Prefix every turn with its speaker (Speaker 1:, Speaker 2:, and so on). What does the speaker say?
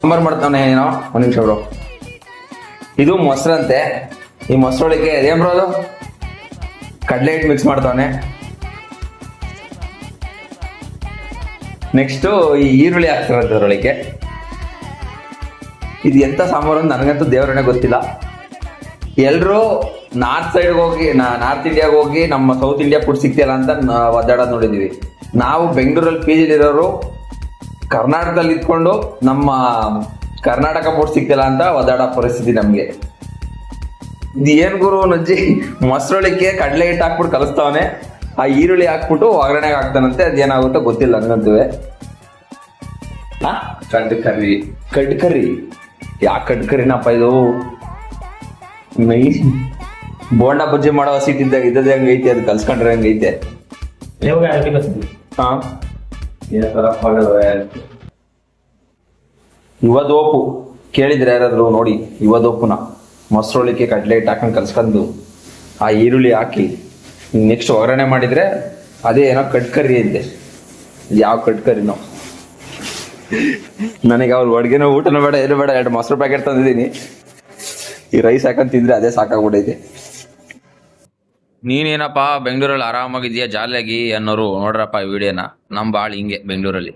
Speaker 1: ಸಾಂಬಾರ್ ಮಾಡ್ತಾನೆ ಏನೋ ಒಂದ್ ನಿಮಿಷ ಬ್ರೋ. ಇದು ಮೊಸರಂತೆ. ಈ ಮೊಸರೊಳಗೆ ಏನ್ ಬ್ರೋ ಅದು ಕಡ್ಲೆ ಹಿಟ್ಟು ಮಿಕ್ಸ್ ಮಾಡ್ತಾನೆ. ನೆಕ್ಸ್ಟ್ ಈ ಈರುಳ್ಳಿ ಹಾಕ್ತಾರಂತೆ ಅದ್ರೊಳಗೆ. ಇದು ಎಂತ ಸಾಂಬಾರು ಅಂತ ನನಗಂತೂ ದೇವರನ್ನೇ ಗೊತ್ತಿಲ್ಲ. ಎಲ್ರು ನಾರ್ತ್ ಸೈಡ್ ಹೋಗಿ ನಾರ್ತ್ ಇಂಡಿಯಾಗ ಹೋಗಿ ನಮ್ಮ ಸೌತ್ ಇಂಡಿಯಾ ಫುಡ್ ಸಿಗ್ತಿಲ್ಲ ಅಂತ ಒದ್ದಾಡೋದು ನೋಡಿದೀವಿ. ನಾವು ಬೆಂಗಳೂರಲ್ಲಿ PG ಇರೋರು ಕರ್ನಾಟಕದಲ್ಲಿ ಇದ್ಕೊಂಡು ನಮ್ಮ ಕರ್ನಾಟಕ ಫುಡ್ ಸಿಗ್ತಿಲ್ಲ ಅಂತ ಒದ್ದಾಡೋ ಪರಿಸ್ಥಿತಿ ನಮ್ಗೆ. ಇದು ಏನ್ ಗುರು ನಜ್ಜಿ ಮೊಸರೊಳಿಗೆ ಕಡಲೆ ಹಿಟ್ಟು ಹಾಕ್ಬಿಟ್ಟು ಕಲಿಸ್ತಾವನೆ, ಆ ಈರುಳ್ಳಿ ಹಾಕ್ಬಿಟ್ಟು ಒಗ್ಗರಣೆಗೆ ಹಾಕ್ತಾನಂತೆ. ಅದೇನಾಗುತ್ತೋ ಗೊತ್ತಿಲ್ಲ ನನಗಂತೂ. ಕಡ್ ಕರ್ರಿ ಯಾ ಕಡ್ ಕರಿನಪ್ಪ ಇದು? ಬೋಂಡಾ ಬಜ್ಜಿ ಮಾಡೋ ಸೀಟ್ ಇದ್ದಾಗ ಇದ್ದದ ಹೆಂಗೈತೆ, ಅದು ಕಲ್ಸ್ಕೊಂಡ್ರೆ ಹೆಂಗೈತೆ? ಯುವದೋಪು ಕೇಳಿದ್ರೆ ಯಾರಾದ್ರು ನೋಡಿ, ಯುವದೋಪುನ ಮೊಸರೊಳಿಗೆ ಕಡಲೆ ಹಿಟ್ಟು ಹಾಕೊಂಡು ಕಲ್ಸ್ಕೊಂಡು ಆ ಈರುಳ್ಳಿ ಹಾಕಿ ನೆಕ್ಸ್ಟ್ ಒಗ್ಗರಣೆ ಮಾಡಿದ್ರೆ ಅದೇ ಏನೋ ಕಟ್ಕರಿ ಅಂತೆ. ಯಾವ ಕಟ್ಕರಿನೋ ನನಗೆ ಅವ್ರು ಅಡ್ಗೆನೋ ಊಟನೂ ಬೇಡ ಏನು ಬೇಡ, 2 ಮೊಸರು ಪ್ಯಾಕೆಟ್ ತಂದಿದ್ದೀನಿ. ಈ ರೈಸ್ ಹಾಕೊಂಡ್ ತಿಂದ್ರೆ ಅದೇ ಸಾಕಾಗ್ಬಿಟ್ಟೈತೆ. ನೀನೇನಪ್ಪ ಬೆಂಗಳೂರಲ್ಲಿ ಆರಾಮಾಗಿದ್ಯಾ ಜಾಲಿಯಾಗಿ ಅನ್ನೋರು ನೋಡ್ರಪ್ಪ ಈ ವಿಡಿಯೋನ. ನಮ್ಮ ಬಾಳ್ ಹಿಂಗೆ ಬೆಂಗಳೂರಲ್ಲಿ.